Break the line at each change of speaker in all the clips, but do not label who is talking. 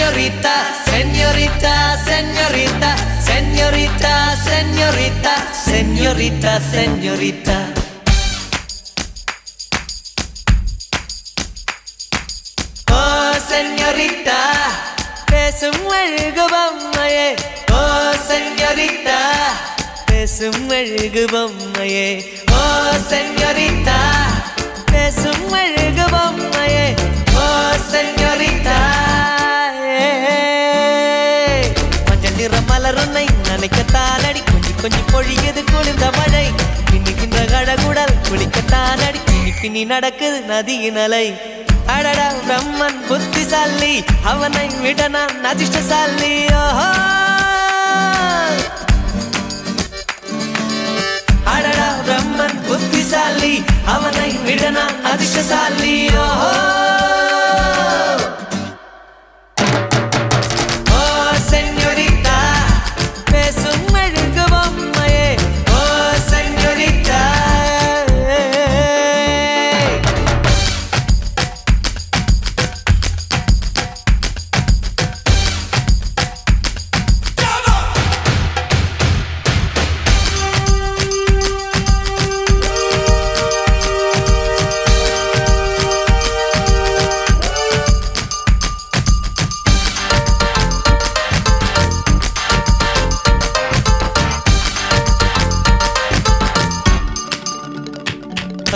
señorita, señorita, señorita, señorita, señorita, señorita, señorita. Oh señorita, பேசும் அழகு பொம்மையே. Oh señorita, பேசும் அழகு பொம்மையே. Oh señorita, பேசும் அழகு பொம்மையே. Oh señorita, மஞ்சள் நிற மலருன்னை நனைக்கத்தான் அடி, கொஞ்சி கொஞ்சி பொழியது குளிர்ந்த மழை. பின்னுகின்ற கழகுடல் குளிக்கத்தான் அடி, பின்னி பின்னி நடக்குது நதியின் அலை. அடடா பிரம்மன் புத்திசாலி, அவனை விட நான் அதிர்ஷ்டசாலி. ஓஹோ அடடா பிரம்மன் புத்திசாலி, அவனை விட நான் அதிர்ஷ்டசாலி. ஓஹோ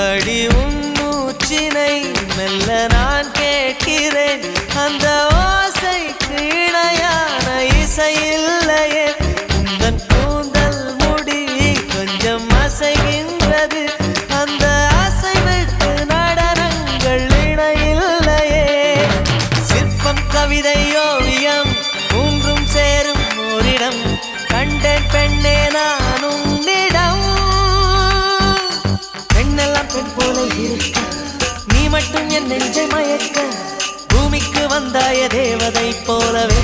அடி உன் மூச்சினை மெல்ல நான் கேட்கிறேன், அந்த ஓசைக்கு இணையான இசை இல்லையே. உந்தன் கூந்தல் முடி கொஞ்சம் அசைகின்றது, அந்த அசைவுக்கு நடனங்கள் இணையில்லையே. சிற்பம் கவிதை ஓவியம் மூன்றும் சேரும் ஓரிடம், கண்டேன் பெண்ணே நான் உன்னிடம். பெண் போல இருக்க நீ மட்டும் என் நெஞ்சை மயக்க, பூமிக்கு வந்தாய தேவதை போலவே.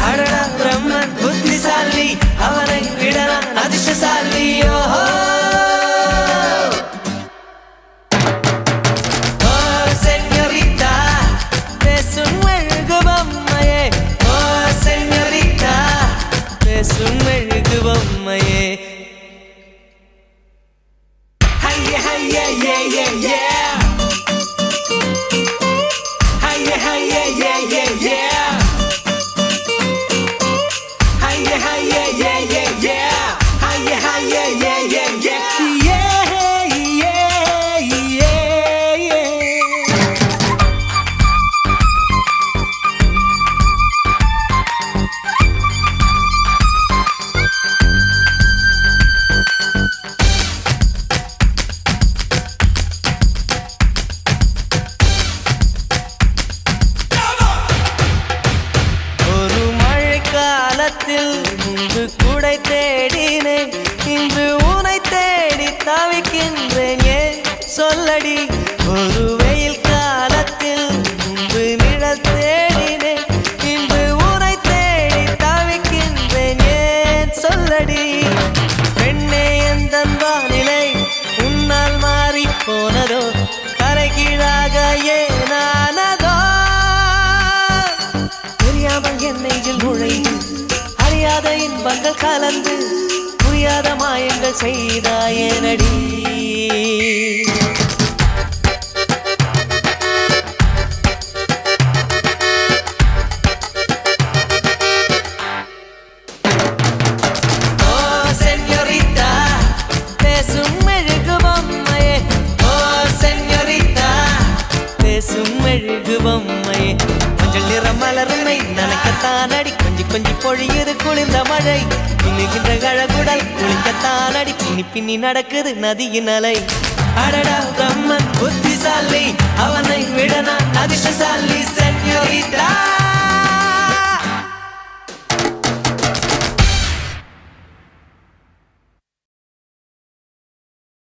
அடடா பிரம்மன் புத்திசாலி, அவனை விட நான் அதிர்ஷ்டசாலி. ஓஹோ சுமெழுகு பொம்மையே. ஹைய ஹைய யே யே யே, ஹைய ஹைய யே யே யே, ஹைய ஹைய யே யே யே, ஹைய ஹைய யே யே யே, யே யே யே யே. முன்பு கூடை தேடினேன், இன்று உனை தேடி தவிக்கின்றேன். ஏன் சொல்லடி, ஒரு வெயில் காலத்தில் முன்பு நிழல் தேடினேன், இன்று உனை தேடி தவிக்கின்றேன். ஏன் சொல்லடி பெண்ணே, எந்தன் வானிலை உன்னால் மாறி போனதோ, கரைகீழாக ஏனானதோ. தெரியாமல் என் நெஞ்சில் நுழைந்து அறியாத இன்பங்கள் கலந்து புரியாத மாயங்கள் செய்தாயனடி. ஓ செஞோரிட்டா, பேசும் மெழுகு பொம்மையே. ஓ செஞோரிட்டா, பேசும் மெழுகு பொம்மையே. மஞ்சள் நிற மலருன்னை நனைக்கத்தான் அடி, கொஞ்சி கொஞ்சி பொழியுது குளிர்ந்த மழை. பின்னுகின்ற கழகுடல் குளிக்கத்தான் அடி, பின்னி பின்னி நடக்குது நதியின் அலை. அடடா பிரம்மன் புத்திசாலி, அவனை விட நான் அதிர்ஷ்டசாலி. செஞோரிட்டா.